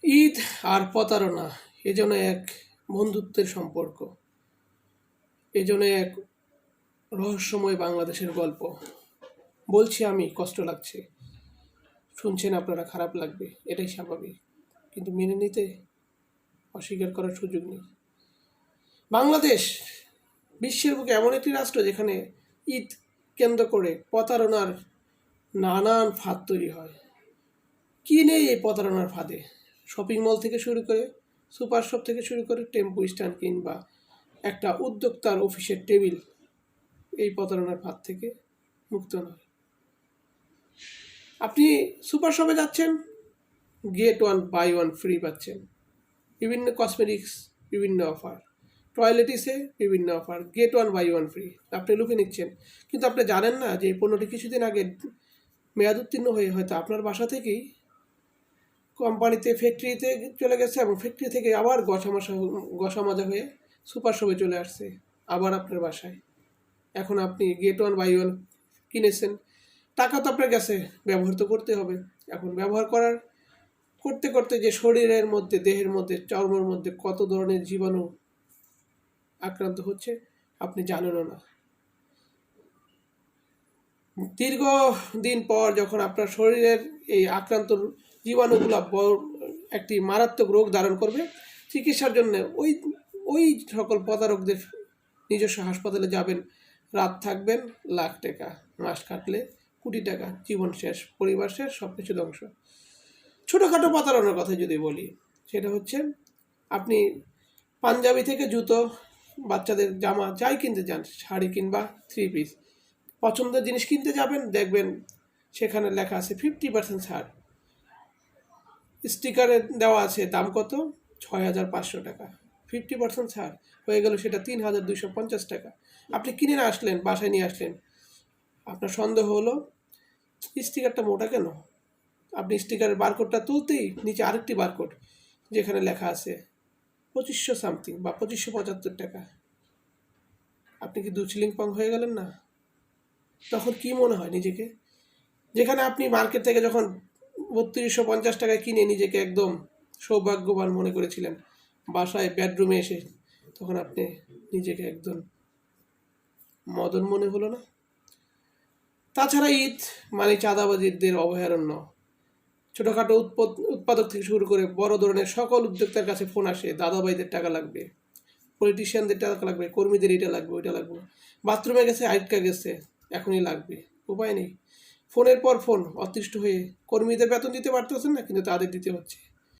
ঈদ আর প্রতারণা এজন্য এক বন্ধুত্বের সম্পর্ক, এজন্য এক রহস্যময় বাংলাদেশের গল্প। বলছি আমি, কষ্ট লাগছে, শুনছেন আপনারা, খারাপ লাগবে, এটাই স্বাভাবিক, কিন্তু মেনে নিতে, অস্বীকার করার সুযোগ নেই। বাংলাদেশ বিশ্বের বুকে এমন একটি রাষ্ট্র যেখানে ঈদ কেন্দ্র করে প্রতারণার নানান ফাঁদ তৈরি হয়। কী নেই এই প্রতারণার ফাঁদে? শপিং মল থেকে শুরু করে, সুপার শপ থেকে শুরু করে, টেম্পো স্ট্যান্ড কিংবা একটা উদ্যোক্তার অফিসের টেবিল এই প্রতারণার ফাঁদ থেকে মুক্ত নয়। আপনি সুপার শপে যাচ্ছেন, get one buy one free পাচ্ছেন, বিভিন্ন কসমেটিক্স বিভিন্ন অফার, টয়লেটিসে বিভিন্ন offer, get one buy one free, আপনি লুকে নিচ্ছেন। কিন্তু আপনি জানেন না যে এই পণ্যটি কিছুদিন আগে মেয়াদ উত্তীর্ণ হয়ে হয়তো আপনার বাসা থেকেই কোম্পানিতে, ফ্যাক্টরিতে চলে গেছে এবং ফ্যাক্টরি থেকে আবার গসা মাজা হয়ে সুপার শপে চলে আসছে, আবার আপনার বাসায়। এখন আপনি গেট ওয়ান বাই ওয়ান কিনেছেন, টাকা তো আপনার কাছে, ব্যবহার তো করতে হবে। এখন ব্যবহার করতে করতে যে শরীরের মধ্যে, দেহের মধ্যে, চর্মের মধ্যে কত ধরনের জীবাণু আক্রান্ত হচ্ছে আপনি জানেনও না। দীর্ঘদিন পর যখন আপনার শরীরের এই আক্রান্ত জীবাণুগুলো একটি মারাত্মক রোগ ধারণ করবে, চিকিৎসার জন্য ওই ওই সকল প্রতারকদের নিজস্ব হাসপাতালে যাবেন, রাত থাকবেন, লাখ টাকা, মাস কাটলে কোটি টাকা, জীবন শেষ, পরিবার শেষ, সব কিছু ধ্বংস। ছোটোখাটো প্রতারণার কথা যদি বলি, সেটা হচ্ছে আপনি পাঞ্জাবি থেকে জুতো, বাচ্চাদের জামা যাই কিনতে যান, শাড়ি কিংবা থ্রি পিস, পছন্দের জিনিস কিনতে যাবেন, দেখবেন সেখানে লেখা আছে 50% ছাড়, স্টিকারে দেওয়া আছে দাম কত, 6,500 টাকা, 50% ছাড় হয়ে গেল সেটা 3,250 টাকা। আপনি কিনে না আসলেন, বাসায় নিয়ে আসলেন, আপনার সন্দেহ হলো স্টিকারটা মোটা কেন। আপনি স্টিকারের বারকোডটা তুলতেই নিচে আরেকটি বারকোড, যেখানে লেখা আছে 2500 সামথিং বা 2575 টাকা। আপনি কি দুচিলিং পং হয়ে গেলেন না? তখন কি মনে হয় নিজেকে? যেখানে আপনি মার্কেট থেকে যখন 3250 টাকায় কিনে নিজেকে একদম সৌভাগ্যবান মনে করেছিলেন, বাসায় বেডরুমে এসে তখন আপনি নিজেকে একদম মদন মনে হলো না? তাছাড়া ঈদ মানে চাঁদাবাজিদের অভয়ারণ্য। ছোটোখাটো উৎপাদক থেকে শুরু করে বড় ধরনের সকল উদ্যোক্তার কাছে ফোন আসে, দাদাভাইদের টাকা লাগবে, পলিটিশিয়ানদের টাকা লাগবে, কর্মীদের এটা লাগবে, ওইটা লাগবে, বাথরুমে গেছে, আটকা গেছে, এখনই লাগবে, উপায় নেই। ফোনের পর ফোন, অতিষ্ঠ হয়ে কর্মীদের বেতন দিতে পারতেছেন না, কিন্তু তাদের দিতে হচ্ছে।